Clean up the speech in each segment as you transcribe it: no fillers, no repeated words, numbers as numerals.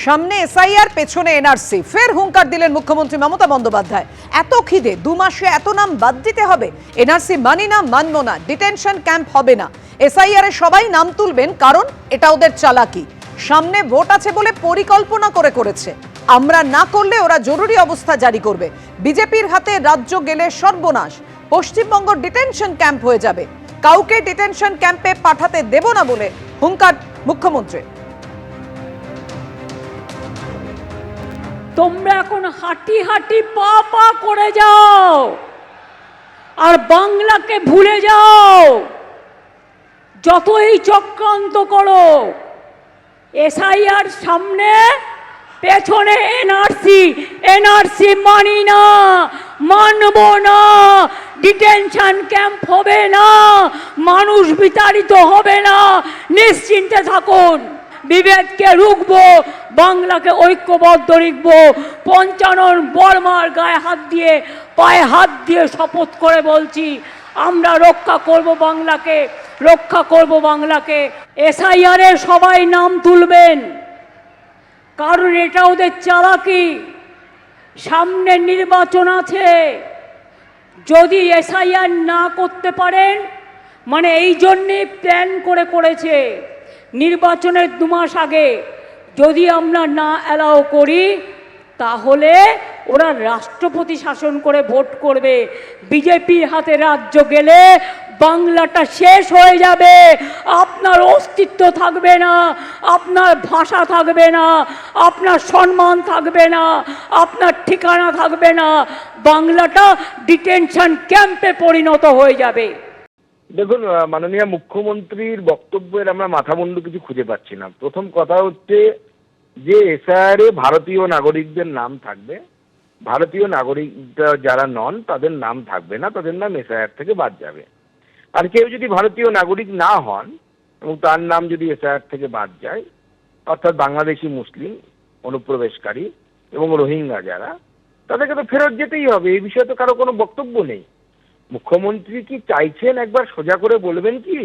সামনে এসআইআর, পেছনে এনআরসি, ফের হুঙ্কার দিলেন মুখ্যমন্ত্রী মমতা বন্দ্যোপাধ্যায়। এত খিদে 2 মাসে এত নাম বাদ দিতে হবে? এনআরসি মানি না, মানবো না, ডিটেনশন ক্যাম্প হবে না। এসআইআর এ সবাই নাম তুলবেন, কারণ এটা ওদের চালাকি। সামনে ভোট আছে বলে পরিকল্পনা করেছে। আমরা না করলে ওরা জরুরি অবস্থা জারি করবে। বিজেপির হাতে রাজ্য গেলে সর্বনাশ। পশ্চিমবঙ্গ ডিটেনশন ক্যাম্প হয়ে যাবে। কাউকে ডিটেনশন ক্যাম্পে পাঠাতে দেব না বলে হুঙ্কার মুখ্যমন্ত্রী। তোমরা এখন হাঁটি হাঁটি পা পা করে যাও আর বাংলাকে ভুলে যাও। যতই চক্রান্ত করো, এসআইআর সামনে, পেছনে এনআরসি মানি না, মানবো না, ডিটেনশন ক্যাম্প হবে না, মানুষ বিতাড়িত হবে না, নিশ্চিন্তে থাকুন। বিভেদকে রুখবো, বাংলাকে ঐক্যবদ্ধ রাখবো। পঞ্চানন বর্মার গায়ে হাত দিয়ে, পায়ে হাত দিয়ে শপথ করে বলছি, আমরা রক্ষা করব বাংলাকে, রক্ষা করব বাংলাকে। এসআইআর এ সবাই নাম তুলবেন, কারণ এটা ওদের চালাকি। সামনে নির্বাচন আছে, যদি এসআইআর না করতে পারেন, মানে এই জন্যেই প্ল্যান করেছে নির্বাচনের 2 মাস আগে যদি আমরা না অ্যালাউ করি, তাহলে ওরা রাষ্ট্রপতি শাসন করে ভোট করবে। বিজেপির হাতে রাজ্য গেলে বাংলাটা শেষ হয়ে যাবে। আপনার অস্তিত্ব থাকবে না, আপনার ভাষা থাকবে না, আপনার সম্মান থাকবে না, আপনার ঠিকানা থাকবে না। বাংলাটা ডিটেনশন ক্যাম্পে পরিণত হয়ে যাবে। দেখুন, মাননীয় মুখ্যমন্ত্রীর বক্তব্যের আমরা মাথামুন্ডু কিছু খুঁজে পাচ্ছি না। প্রথম কথা হচ্ছে যে এসআইআর এ ভারতীয় নাগরিকদের নাম থাকবে, ভারতীয় নাগরিক যারা নন তাদের নাম থাকবে না, তাদের নাম এসআইআর থেকে বাদ যাবে। আর কেউ যদি ভারতীয় নাগরিক না হন এবং তার নাম যদি এসআইআর থেকে বাদ যায়, অর্থাৎ বাংলাদেশি মুসলিম অনুপ্রবেশকারী এবং রোহিঙ্গা যারা, তাদেরকে তো ফেরত যেতেই হবে। এই বিষয়ে তো কারো কোনো বক্তব্য নেই। মুখ্যমন্ত্রী কি চাইছেন একবার সোজা করে বলবেন কি?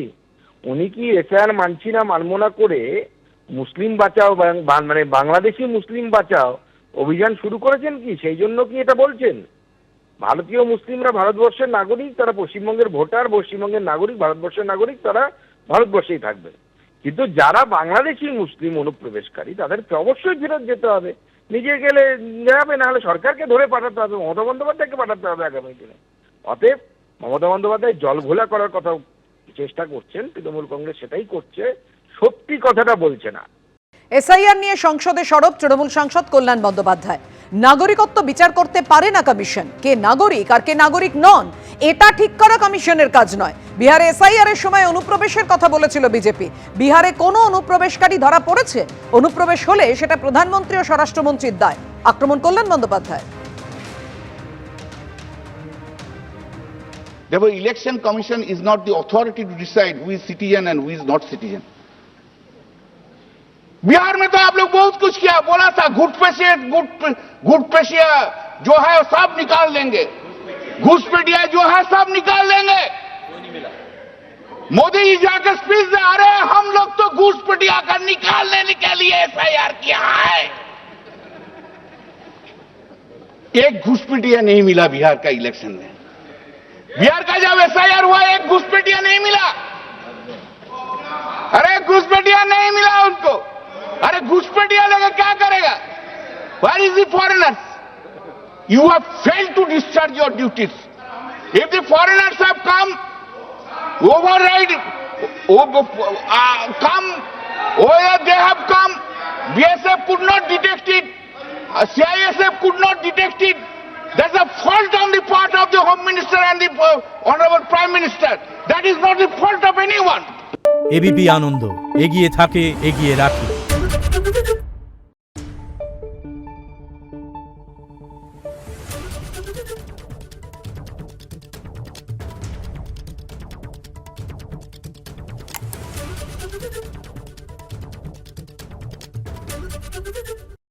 উনি কি এসআইআর মানছি না মানবো না করে মুসলিম বাঁচাও, মানে বাংলাদেশি মুসলিম বাঁচাও অভিযান শুরু করেছেন কি? সেই জন্য কি এটা বলছেন? ভারতীয় মুসলিমরা ভারতবর্ষের নাগরিক, তারা পশ্চিমবঙ্গের ভোটার, পশ্চিমবঙ্গের নাগরিক, ভারতবর্ষের নাগরিক, তারা ভারতবর্ষেই থাকবে। কিন্তু যারা বাংলাদেশি মুসলিম অনুপ্রবেশকারী তাদেরকে অবশ্যই ফেরত যেতে হবে। নিজে গেলে যাবে, নাহলে সরকারকে ধরে পাঠাতে হবে, মমতা বন্দ্যোপাধ্যায়কে পাঠাতে হবে আগামী দিনে। অতএব মমতা বন্দ্যোপাধ্যায় জল ঘোলা করার কথা চেষ্টা করছেন, তৃণমূল কংগ্রেস সেটাই করছে, সত্যি কথাটা বলছে না। এসআইআর নিয়ে সংসদে সরব তৃণমূল সাংসদ কল্যাণ বন্দ্যোপাধ্যায়। নাগরিকত্ব বিচার করতে পারে না কমিশন। কে নাগরিক আর কে নাগরিক নন, এটা ঠিক করা কমিশনের কাজ নয়। বিহারে এসআইআর এর সময় অনুপ্রবেশের কথা বলেছিল বিজেপি। বিহারে কোনো অনুপ্রবেশকারী ধরা পড়েছে? অনুপ্রবেশ হলে সেটা প্রধানমন্ত্রী ও স্বরাষ্ট্রমন্ত্রীর দায়, আক্রমণ করলেন Bandyopadhyay. Therefore, election commission is not the authority to decide who is citizen and who is not citizen. Bihar में तो आप लोग बहुत कुछ किया, बोला था घुसपैठिया जो है सब निकाल देंगे, घुसपैठिया जो है सब निकाल देंगे। मोदी जी जाकर स्पीच दे, अरे हम लोग तो घुसपैठिया का निकालने के लिए एफआईआर किया है। एक घुसपैठिया नहीं मिला बिहार का इलेक्शन में। बिहार का जब एसआईआर हुआ, एक घुसपैठिया नहीं मिला। अरे घुसपैठिया नहीं मिला उनको। अरे घुसपैठिया लेकर क्या करेगा? Where is the foreigners? You have failed to discharge your duties. If the foreigners have come, override, come, where they have come, BSF could not detect it, CISF could not detect it. There's a fault on the part of the Home Minister and the Honorable Prime Minister. That is not the fault of anyone. ABP Ananda এগিয়ে থাকে, এগিয়ে রাখে।